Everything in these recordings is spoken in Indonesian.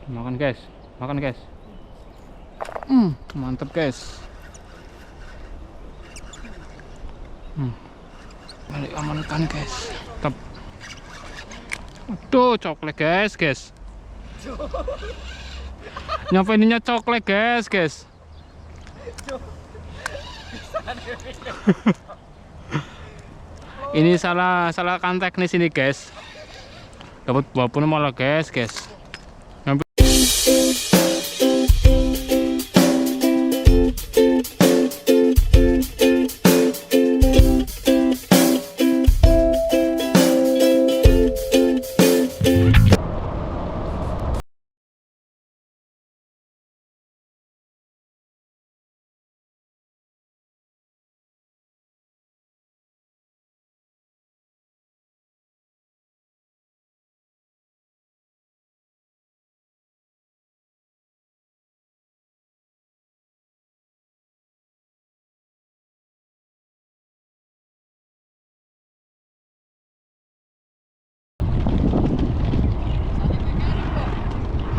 Makan guys, makan guys. Mantap guys. Balik amankan guys. Tep. Aduh, coklat guys. Nyampe ininya coklat guys. Ini salah kan teknis ini guys. Dapat buah pun malah guys.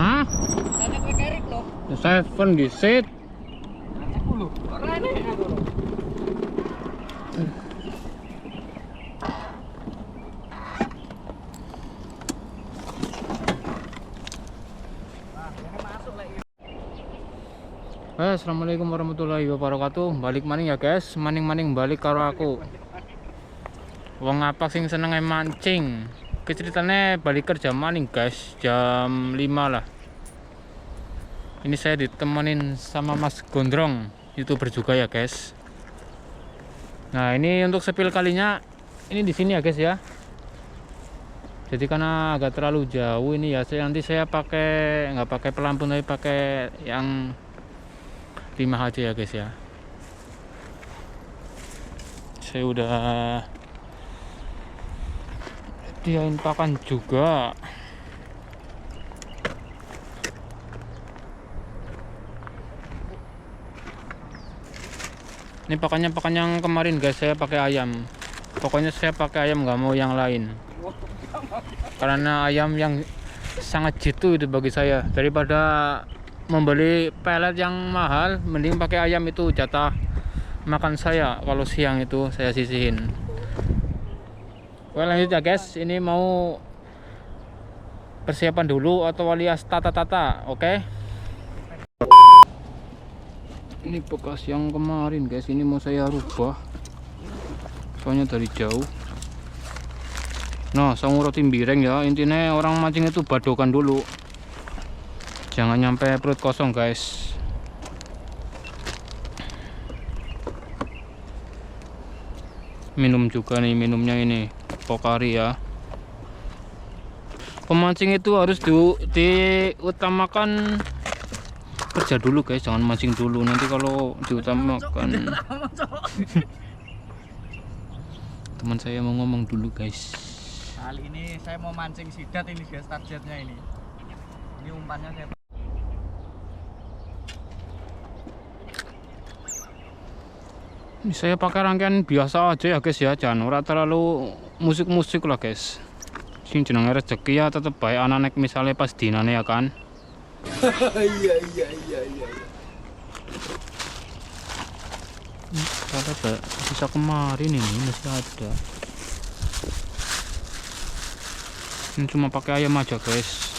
Hah? Sana kue kerik loh. Saya pun di set. Assalamualaikum warahmatullahi wabarakatuh. Balik maning ya guys. Maning balik karo aku. Wong apa sing seneng mancing? Ceritanya balik kerja maning guys, jam 5 lah. Ini saya ditemenin sama Mas Gondrong, YouTuber juga ya guys. Nah ini untuk sepil kalinya ini di sini ya guys ya. Jadi karena agak terlalu jauh ini ya, nanti saya nggak pakai pelampung tapi pakai yang 5 aja ya guys ya. Saya udah diain pakan juga. Ini pakan yang kemarin guys, saya pakai ayam. Pokoknya saya pakai ayam, nggak mau yang lain. Karena ayam yang sangat jitu itu bagi saya. Daripada membeli pelet yang mahal, mending pakai ayam, itu jatah makan saya. Kalau siang itu saya sisihin. Oke lanjut ya guys, ini mau persiapan dulu atau alias tata-tata, oke? Ini bekas yang kemarin guys, ini mau saya rubah. Soalnya dari jauh. Nah, sangu roti bireng ya, intinya orang mancing itu badokan dulu. Jangan nyampe perut kosong guys. Minum juga nih, minumnya ini Pocari ya. Pemancing itu harus diutamakan kerja dulu guys, jangan mancing dulu. Nanti kalau diutamakan teman saya mau ngomong dulu guys. Kali ini saya mau mancing sidat ini guys, targetnya ini. Ini umpannya saya. Ini saya pakai rangkaian biasa aja ya guys ya, jangan ora terlalu musik lah guys. Sing jenenge rezeki ya tetep baik anak nek misalnya pas dinane ya kan. Iya. Ada bisa kemarin ini masih ada. Ini cuma pakai ayam aja guys.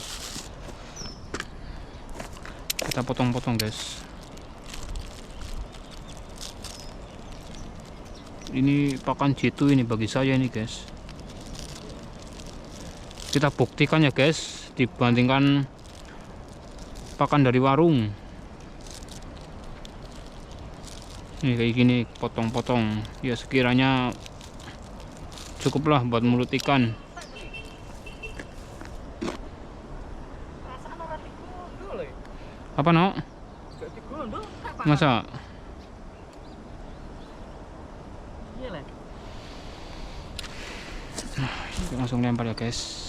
Kita potong-potong guys. Ini pakan jitu ini bagi saya ini guys. Kita buktikan ya guys, dibandingkan pakan dari warung. Ini kayak gini, potong-potong ya, sekiranya cukuplah buat mulut ikan. Apa no? Masa? Langsung lempar ya guys.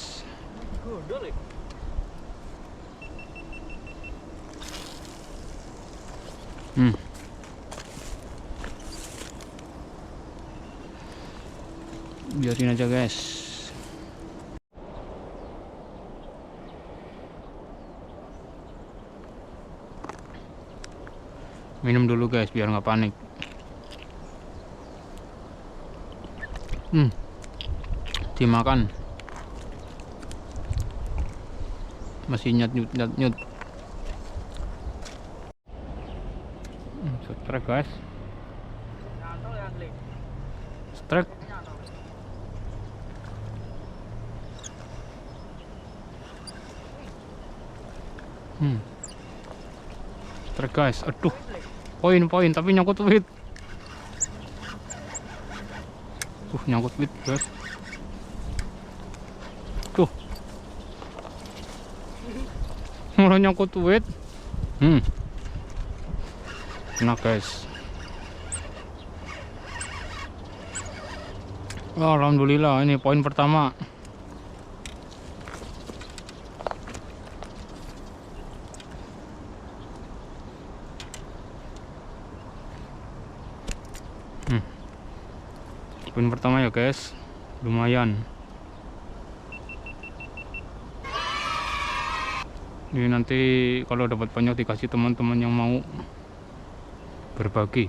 Biarin aja guys. Minum dulu guys biar nggak panik. Dimakan. Masih nyut. Strike guys. Strike. Strike guys. Aduh. Poin tapi nyangkut wit. Nyangkut wit guys. Tuh. Malah nyangkut wit. Enak guys. Oh, alhamdulillah ini poin pertama. Poin pertama ya guys, lumayan. Ini nanti kalau dapat banyak dikasih teman-teman yang mau berbagi.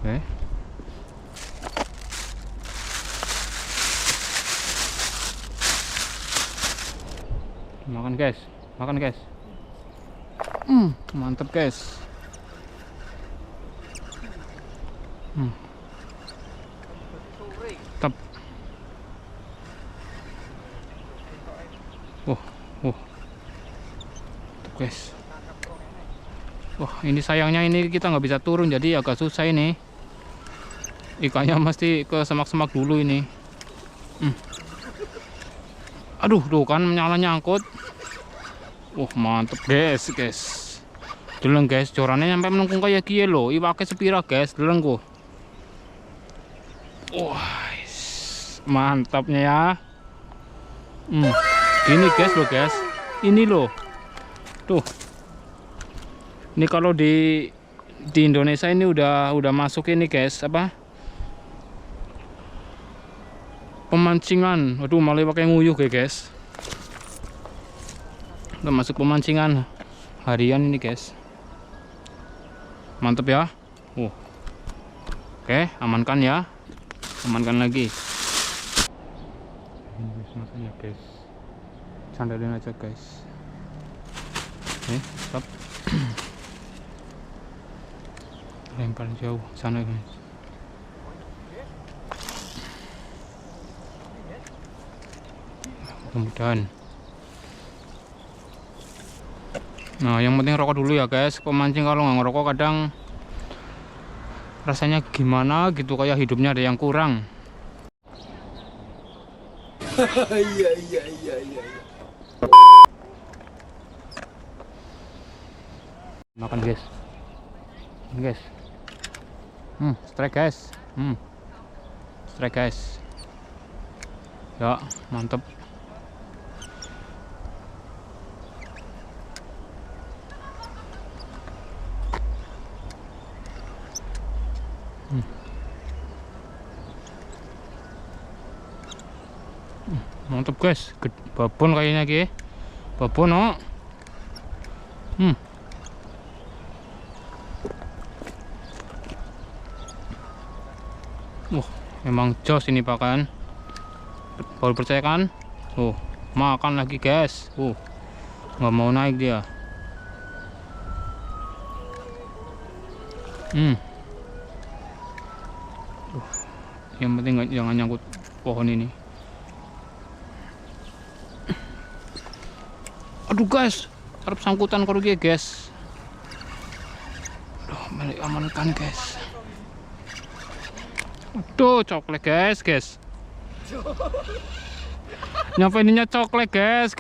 Oke. Makan guys. Mantap guys. Tep. Tuh guys. Wah, ini sayangnya ini kita nggak bisa turun, jadi agak susah ini. Ikannya mesti ke semak-semak dulu ini. Aduh, tuh kan nyangkut. Mantep guys. Deleng guys, corannya sampai melengkung kayak gini loh. Iwake sepira guys, deleng kok. Mantapnya ya. Gini guys loh guys. Ini loh. Tuh. Ini kalau di Indonesia ini udah masuk ini guys, apa? Pemancingan. Waduh, malah pakai nguyuh guys. Udah masuk pemancingan harian ini guys. Mantap ya. Oke, amankan ya. Amankan lagi. Ini masanya guys. Sandalin aja guys. Oke, stop. Lempar jauh sana guys. Mudah-mudahan. Nah, yang penting rokok dulu ya guys. Pemancing kalau nggak ngerokok kadang rasanya gimana gitu, kayak hidupnya ada yang kurang. Iya. Makan guys. Strike guys. Strike guys. Ya, mantep. Mantap guys, babon kayaknya ki. Babon oh. Memang jos ini pakan. Baru percaya kan? Makan lagi guys. Nggak mau naik dia. Yang penting jangan nyangkut pohon ini. Aduh guys, harap sangkutan kalau dia guys. Aduh, balik amankan guys. Aduh, coklat guys. Nyampe ininya coklat guys.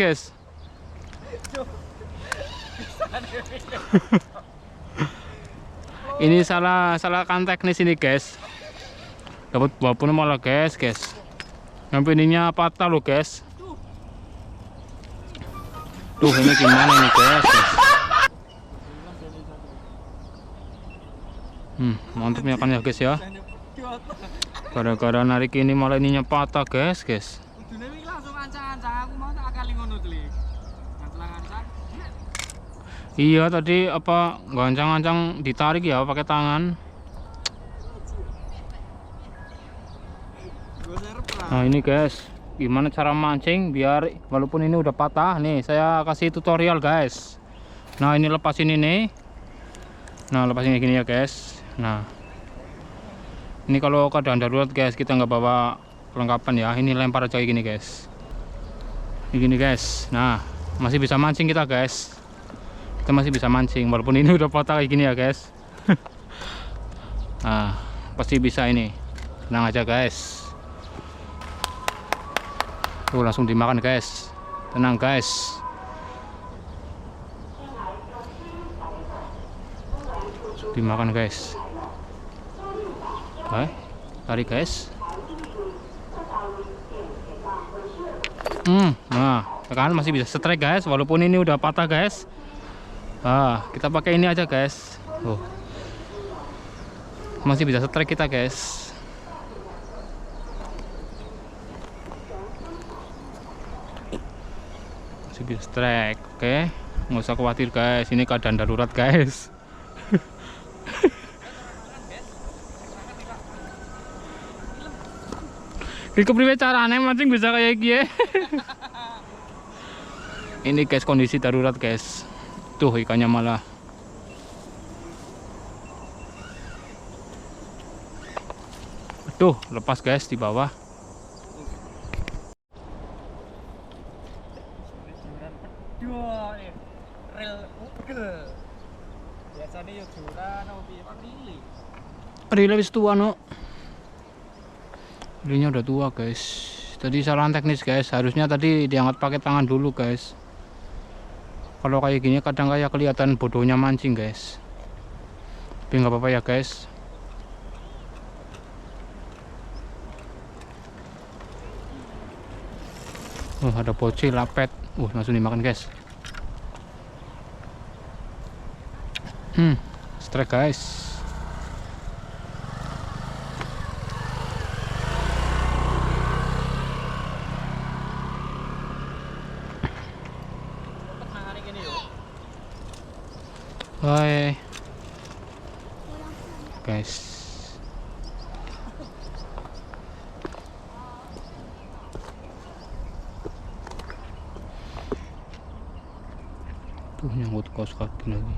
Ini salah kan teknis ini guys. Dapat babon malah guys. Nyampe ininya patah loh guys. Tuh, ini gimana nih guys. Mantapnya kan ya guys ya. Gara-gara narik ini malah ininya patah guys. Kudune iki langsung ancang-ancang, aku mau tak akali ngono, Klik. Ancang-ancang. Iya tadi apa gancang-gancang ditarik ya pakai tangan. Nah ini guys, gimana cara mancing biar walaupun ini udah patah nih, saya kasih tutorial guys. Nah ini lepasin ini. Nah lepasin kayak gini ya guys. Nah ini kalau keadaan darurat guys, kita nggak bawa perlengkapan ya, ini lempar aja kayak gini guys. Kayak gini guys. Nah masih bisa mancing kita guys. Kita masih bisa mancing walaupun ini udah patah kayak gini ya guys. Nah pasti bisa ini, tenang aja guys. Tuh langsung dimakan guys, tenang guys. Dimakan guys. Oke, tarik guys. Nah kan masih bisa strike guys walaupun ini udah patah guys. Kita pakai ini aja guys. Masih bisa strike kita guys. Masih bisa strike. Oke, nggak usah khawatir guys, ini keadaan darurat guys. Iki kepriwe carane mancing bisa kayak gini. Ini guys kondisi darurat guys. Tuh ikannya malah. Tuh lepas guys di bawah. Biasanya yo juran apa piye Pak Lili. Rila wis tua no. Rilinya udah tua guys. Tadi salah teknis guys. Harusnya tadi diangkat pakai tangan dulu guys. Kalau kayak gini kadang kayak kelihatan bodohnya mancing guys. Tapi nggak apa-apa ya guys. Ada bocil lapet. Langsung dimakan guys. Strike guys. Hai guys. Tuh nyangkut kaos kaki lagi.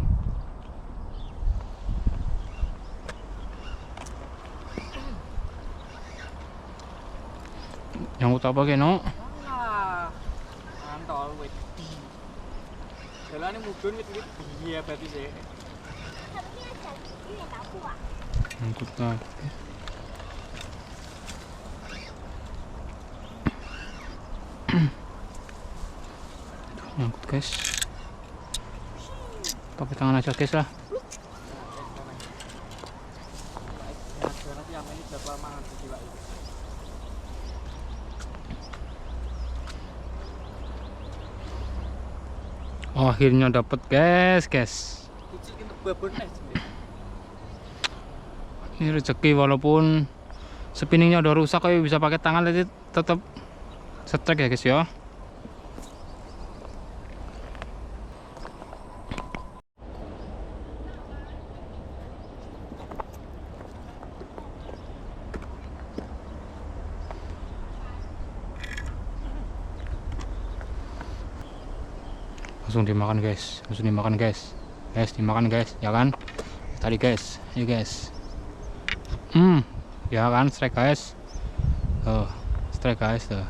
Nyangkut apa Keno? Antol wit. Jalane mudhun wit-wit iya berarti sih. Nyangkut lagi. Nyangkut guys. Pakai tangan aja guys lah. Akhirnya dapat guys. Ini rezeki walaupun spinningnya udah rusak, tapi bisa pakai tangan tapi tetap strike ya guys ya. Langsung dimakan guys, dimakan guys, ya kan? Tadi guys, ya guys. Ya kan, strike guys. Strike guys tuh.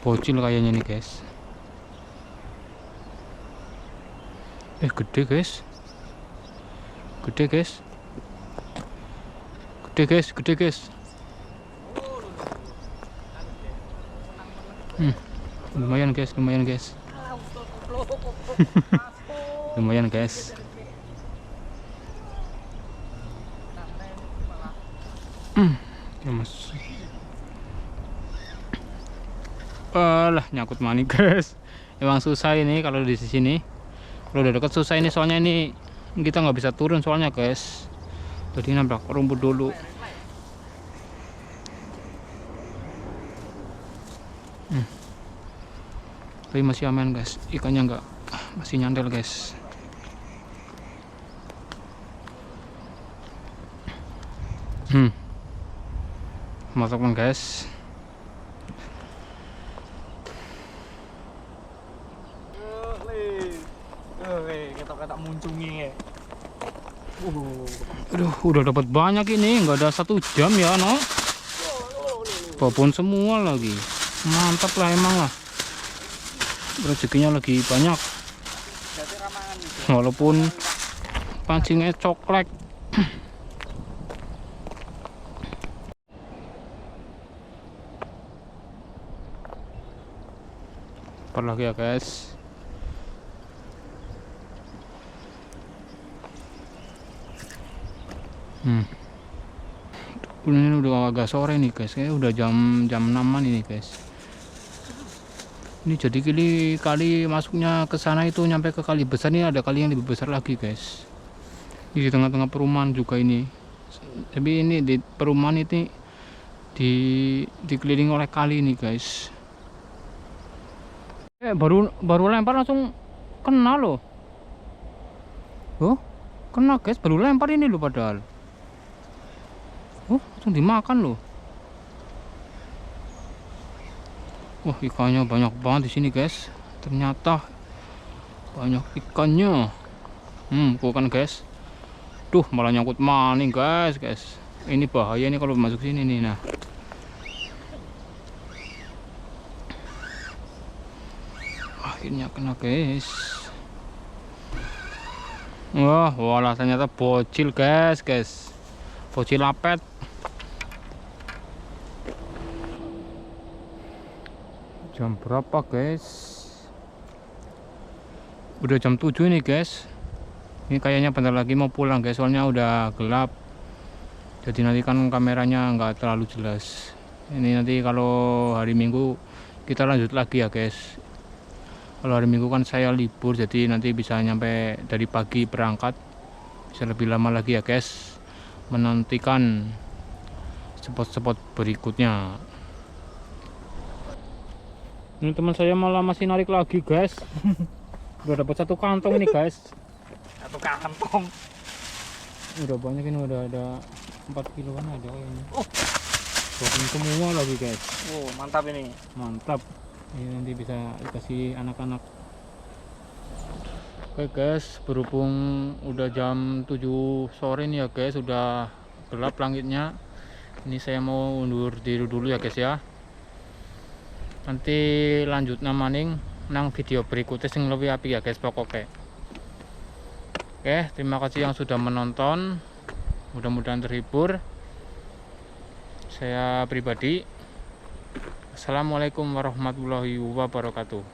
Bocil kayaknya nih guys. Gede guys. Gede guys. Lumayan guys. Lumayan guys. Ya mas. Lah nyangkut maning guys. Emang susah ini kalau di sini. Kalau udah deket susah ini soalnya ini kita nggak bisa turun soalnya guys. Tadi nabrak rumput dulu. Tapi masih aman guys, ikannya enggak, masih nyandel guys. Mantap guys. Kita munculnya. Aduh, udah dapat banyak ini, nggak ada 1 jam ya, no? Babon semua lagi, mantap lah emang lah. Rezekinya lagi banyak, walaupun pancingnya coklat. Apa lagi ya guys? Ini udah agak sore nih guys, kayaknya udah jam 6-an ini guys. Ini jadi kali masuknya ke sana itu nyampe ke kali besar, nih ada kali yang lebih besar lagi guys. Ini di tengah-tengah perumahan juga ini. Tapi ini di perumahan ini dikelilingi oleh kali ini guys. Baru lempar langsung kena loh. Oh, kena guys, baru lempar ini loh padahal. Oh, langsung dimakan loh. Wah, ikannya banyak banget di sini guys. Ternyata banyak ikannya. Bukan guys. Duh, malah nyangkut maning guys. Ini bahaya nih kalau masuk sini nih. Nah, akhirnya kena guys. Wah, walah ternyata bocil guys. Bocil lapet. Jam berapa guys? Udah jam 7 nih guys. Ini kayaknya bentar lagi mau pulang guys, soalnya udah gelap. Jadi nanti kan kameranya nggak terlalu jelas. Ini nanti kalau hari Minggu kita lanjut lagi ya guys. Kalau hari Minggu kan saya libur, jadi nanti bisa nyampe dari pagi berangkat, bisa lebih lama lagi ya guys, menantikan spot-spot berikutnya. Ini teman saya malah masih narik lagi guys. Udah dapat 1 kantong ini guys. 1 kantong. Udah banyak ini, udah ada 4 kiloan ada kayaknya. Babon semua lagi guys. Mantap ini. Mantap. Ini nanti bisa dikasih anak-anak. Oke guys, berhubung udah jam 7 sore nih ya guys, udah gelap langitnya. Ini saya mau undur diri dulu ya guys ya. Nanti lanjut maning nang video berikutnya sing lebih apik ya guys pokoknya. Oke, terima kasih yang sudah menonton. Mudah-mudahan terhibur. Saya pribadi. Assalamualaikum warahmatullahi wabarakatuh.